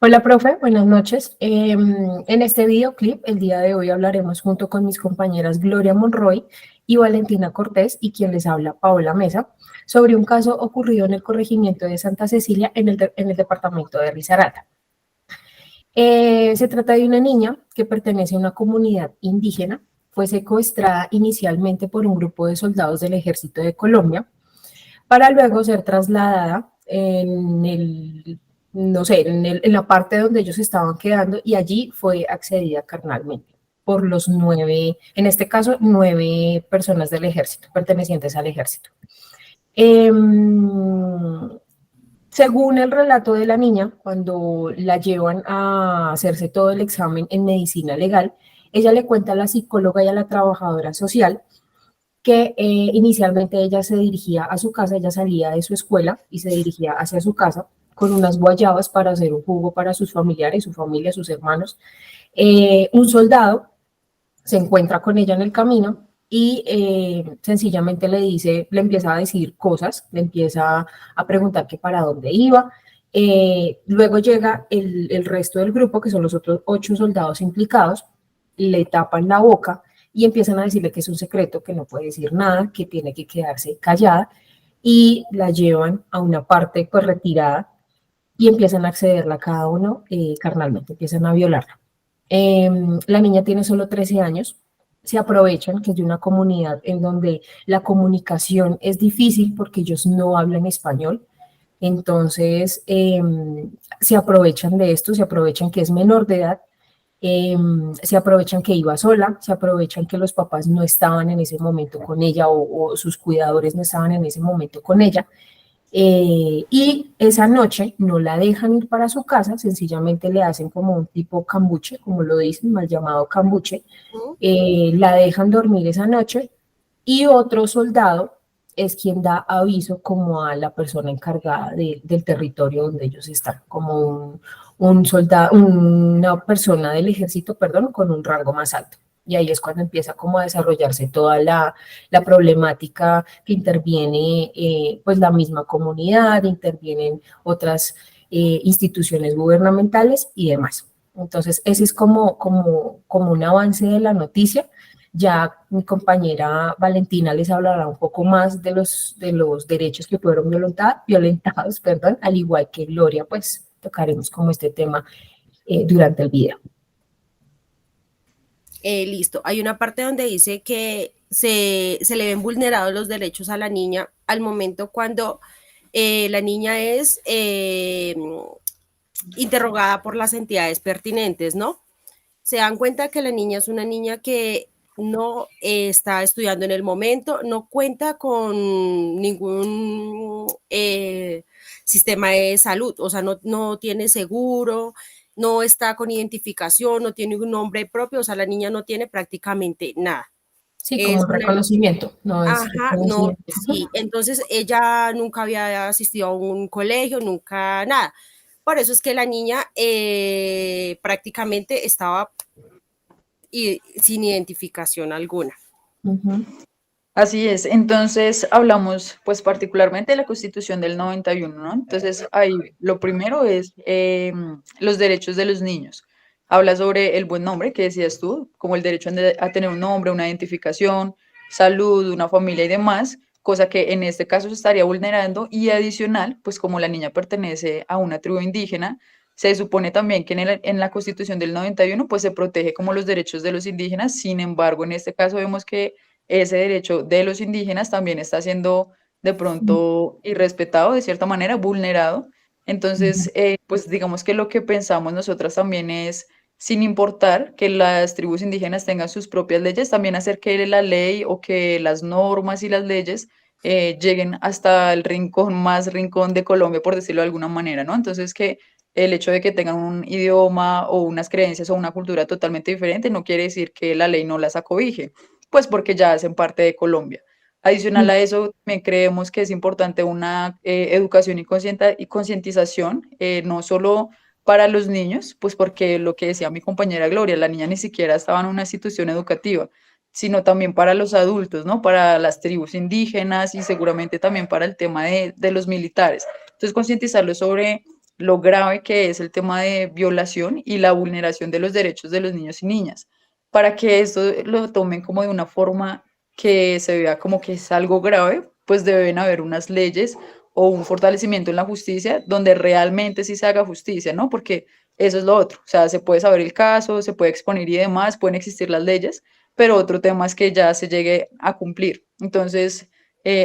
Hola, profe, buenas noches. En este videoclip, el día de hoy hablaremos junto con mis compañeras Gloria Monroy y Valentina Cortés y quien les habla, Paola Mesa, sobre un caso ocurrido en el corregimiento de Santa Cecilia en el departamento de Risaralda. Se trata de una niña que pertenece a una comunidad indígena, fue secuestrada inicialmente por un grupo de soldados del Ejército de Colombia para luego ser trasladada no sé, en la parte donde ellos estaban quedando y allí fue accedida carnalmente por los 9, en este caso, 9 personas del ejército, pertenecientes al ejército. Eh, Según el relato de la niña, cuando la llevan a hacerse todo el examen en medicina legal, ella le cuenta a la psicóloga y a la trabajadora social que inicialmente ella se dirigía a su casa, ella salía de su escuela y se dirigía hacia su casa con unas guayabas para hacer un jugo para sus familiares, su familia, sus hermanos. Un soldado se encuentra con ella en el camino y sencillamente le empieza a decir cosas, le empieza a preguntar que para dónde iba. Luego llega el resto del grupo, que son los otros 8 soldados implicados, le tapan la boca y empiezan a decirle que es un secreto, que no puede decir nada, que tiene que quedarse callada y la llevan a una parte pues retirada y empiezan a accederla a cada uno carnalmente, empiezan a violarla. La niña tiene solo 13 años, se aprovechan que es de una comunidad en donde la comunicación es difícil porque ellos no hablan español, entonces se aprovechan de esto, se aprovechan que es menor de edad, se aprovechan que iba sola, se aprovechan que los papás no estaban en ese momento con ella o sus cuidadores no estaban en ese momento con ella, y esa noche no la dejan ir para su casa, sencillamente le hacen como un tipo cambuche, como lo dicen, mal llamado cambuche, la dejan dormir esa noche y otro soldado es quien da aviso como a la persona encargada del territorio donde ellos están, como un soldado, una persona del ejército, perdón, con un rango más alto. Y ahí es cuando empieza como a desarrollarse toda la problemática que interviene pues la misma comunidad, intervienen otras instituciones gubernamentales y demás. Entonces, ese es como un avance de la noticia. Ya mi compañera Valentina les hablará un poco más de los derechos que fueron violentados, perdón, al igual que Gloria, pues tocaremos como este tema durante el video. Listo. Hay una parte donde dice que se le ven vulnerados los derechos a la niña al momento cuando la niña es interrogada por las entidades pertinentes, ¿no? Se dan cuenta que la niña es una niña que no está estudiando en el momento, no cuenta con ningún sistema de salud, o sea, no tiene seguro, no está con identificación, no tiene un nombre propio, o sea, la niña no tiene prácticamente nada. Sí, como Es un una, reconocimiento, no es ajá, no, reconocimiento. sí, entonces ella nunca había asistido a un colegio, nunca nada. Por eso es que la niña prácticamente estaba sin identificación alguna. Uh -huh. Así es, entonces hablamos pues particularmente de la Constitución del 91, ¿no? Entonces ahí lo primero es los derechos de los niños. Habla sobre el buen nombre que decías tú, como el derecho a tener un nombre, una identificación, salud, una familia y demás, cosa que en este caso se estaría vulnerando y adicional, pues como la niña pertenece a una tribu indígena, se supone también que en la Constitución del 91 pues se protege como los derechos de los indígenas, sin embargo en este caso vemos que ese derecho de los indígenas también está siendo de pronto irrespetado, de cierta manera, vulnerado. Entonces, pues digamos que lo que pensamos nosotras también es, sin importar que las tribus indígenas tengan sus propias leyes, también hacer que la ley o que las normas y las leyes lleguen hasta el rincón más rincón de Colombia, por decirlo de alguna manera, ¿no? Entonces, que el hecho de que tengan un idioma o unas creencias o una cultura totalmente diferente no quiere decir que la ley no las acobije, pues porque ya hacen parte de Colombia. Adicional a eso, también creemos que es importante una educación y concientización, no solo para los niños, pues porque lo que decía mi compañera Gloria, la niña ni siquiera estaba en una institución educativa, sino también para los adultos, ¿no? Para las tribus indígenas y seguramente también para el tema de los militares. Entonces, concientizarlos sobre lo grave que es el tema de violación y la vulneración de los derechos de los niños y niñas. Para que esto lo tomen como de una forma que se vea como que es algo grave, pues deben haber unas leyes o un fortalecimiento en la justicia donde realmente sí se haga justicia, ¿no? Porque eso es lo otro, o sea, se puede saber el caso, se puede exponer y demás, pueden existir las leyes, pero otro tema es que ya se llegue a cumplir. Entonces,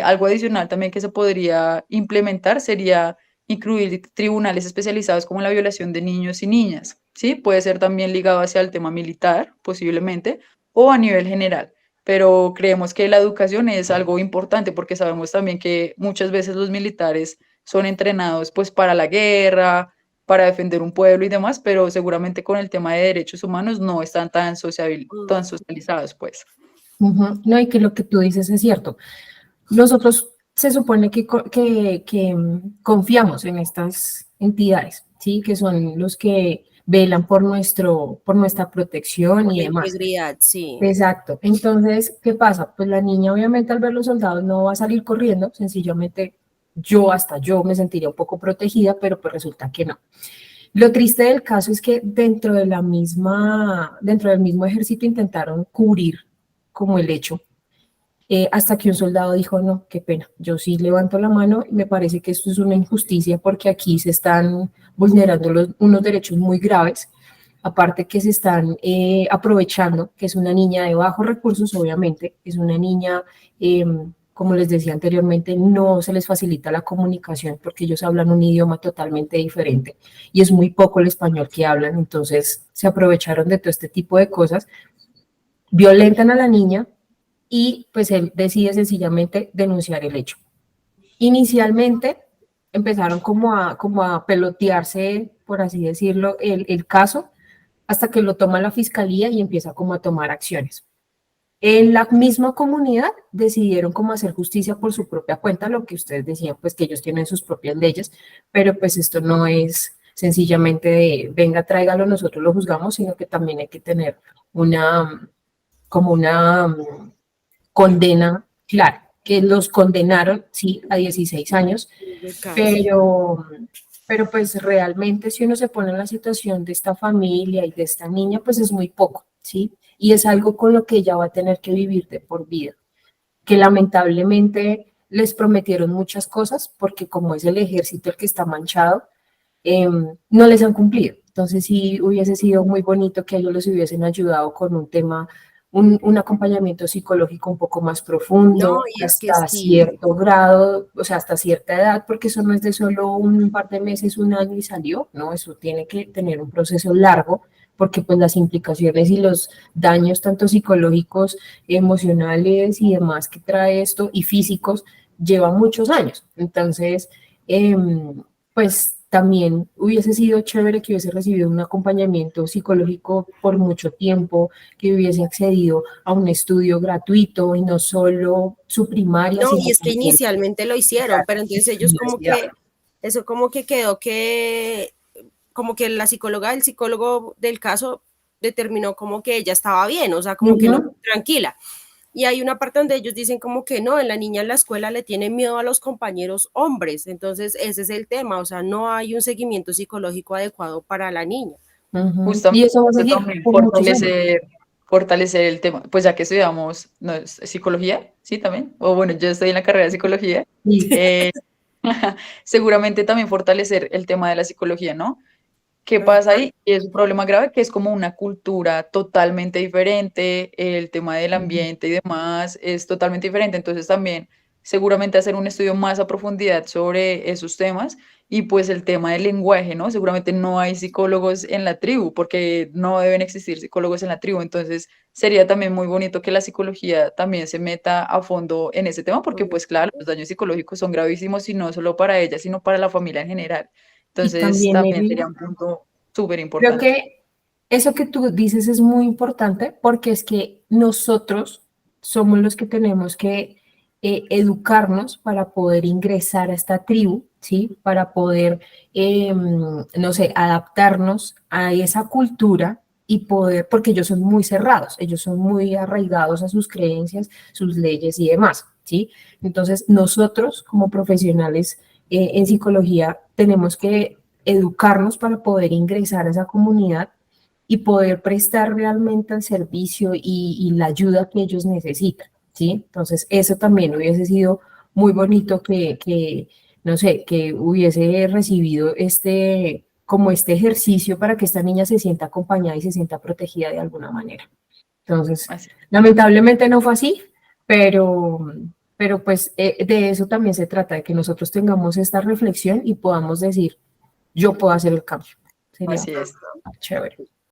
algo adicional también que se podría implementar sería incluir tribunales especializados como la violación de niños y niñas, ¿sí? Puede ser también ligado hacia el tema militar, posiblemente, o a nivel general. Pero creemos que la educación es algo importante porque sabemos también que muchas veces los militares son entrenados pues para la guerra, para defender un pueblo y demás, pero seguramente con el tema de derechos humanos no están tan socializados, pues. No, y que lo que tú dices es cierto. Nosotros se supone confiamos en estas entidades, ¿sí? Que son los que velan por nuestra protección Por y la demás. integridad, sí. Exacto. Entonces, ¿qué pasa? Pues la niña obviamente al ver los soldados no va a salir corriendo, sencillamente hasta yo me sentiría un poco protegida, pero pues resulta que no. Lo triste del caso es que dentro del mismo ejército intentaron cubrir como el hecho, hasta que un soldado dijo, no, qué pena, yo sí levanto la mano y me parece que esto es una injusticia porque aquí se están vulnerando unos derechos muy graves, aparte que se están aprovechando, que es una niña de bajos recursos, obviamente, es una niña, como les decía anteriormente, no se les facilita la comunicación porque ellos hablan un idioma totalmente diferente y es muy poco el español que hablan, entonces se aprovecharon de todo este tipo de cosas, violentan a la niña, y pues él decide sencillamente denunciar el hecho. Inicialmente empezaron como a pelotearse, por así decirlo, el caso, hasta que lo toma la fiscalía y empieza como a tomar acciones. En la misma comunidad decidieron como hacer justicia por su propia cuenta, lo que ustedes decían, pues que ellos tienen sus propias leyes, pero pues esto no es sencillamente de, venga, tráigalo, nosotros lo juzgamos, sino que también hay que tener como una condena clara, que los condenaron, sí, a 16 años, pero, pero pues realmente si uno se pone en la situación de esta familia y de esta niña, pues es muy poco, ¿sí? Y es algo con lo que ella va a tener que vivir de por vida, que lamentablemente les prometieron muchas cosas, porque como es el ejército el que está manchado, no les han cumplido. Entonces sí hubiese sido muy bonito que ellos los hubiesen ayudado con un tema, un acompañamiento psicológico un poco más No, profundo, y es que hasta sí. cierto grado, o sea, hasta cierta edad, porque eso no es de solo un par de meses, un año y salió, ¿no? Eso tiene que tener un proceso largo, porque pues las implicaciones y los daños tanto psicológicos, emocionales y demás que trae esto, y físicos, llevan muchos años. Entonces, pues también hubiese sido chévere que hubiese recibido un acompañamiento psicológico por mucho tiempo, que hubiese accedido a un estudio gratuito y no solo su primaria, No, sino y es que también inicialmente lo hicieron, pero entonces su ellos como universidad. que, eso como que quedó que, como que la psicóloga, el psicólogo del caso determinó como que ella estaba bien, o sea, como que no, tranquila. Y hay una parte donde ellos dicen como que no, en la niña en la escuela le tienen miedo a los compañeros hombres, entonces ese es el tema, o sea, no hay un seguimiento psicológico adecuado para la niña. Y Justamente eso va a eso seguir también por muchos años. fortalecer el tema, pues ya que estudiamos no, psicología, sí, también, o bueno, yo estoy en la carrera de psicología, Sí. eh, seguramente también fortalecer el tema de la psicología, ¿no? ¿Qué pasa Ajá. ahí? Y es un problema grave que es como una cultura totalmente diferente, el tema del ambiente y demás es totalmente diferente, entonces también seguramente hacer un estudio más a profundidad sobre esos temas y pues el tema del lenguaje, ¿no? Seguramente no hay psicólogos en la tribu porque no deben existir psicólogos en la tribu, entonces sería también muy bonito que la psicología también se meta a fondo en ese tema porque pues claro, los daños psicológicos son gravísimos y no solo para ella, sino para la familia en general. Y Entonces, también también sería un punto súper creo importante. que eso que tú dices es muy importante porque es que nosotros somos los que tenemos que educarnos para poder ingresar a esta tribu, ¿sí? Para poder, no sé, adaptarnos a esa cultura y poder, porque ellos son muy cerrados, ellos son muy arraigados a sus creencias, sus leyes y demás, ¿sí? Entonces, nosotros como profesionales en psicología tenemos que educarnos para poder ingresar a esa comunidad y poder prestar realmente el servicio y la ayuda que ellos necesitan, ¿sí? Entonces, eso también hubiese sido muy bonito no sé, que hubiese recibido como este ejercicio para que esta niña se sienta acompañada y se sienta protegida de alguna manera. Entonces, Así. lamentablemente no fue así, pero pues de eso también se trata, de que nosotros tengamos esta reflexión y podamos decir, yo puedo hacer el cambio. Sería Así es. chévere.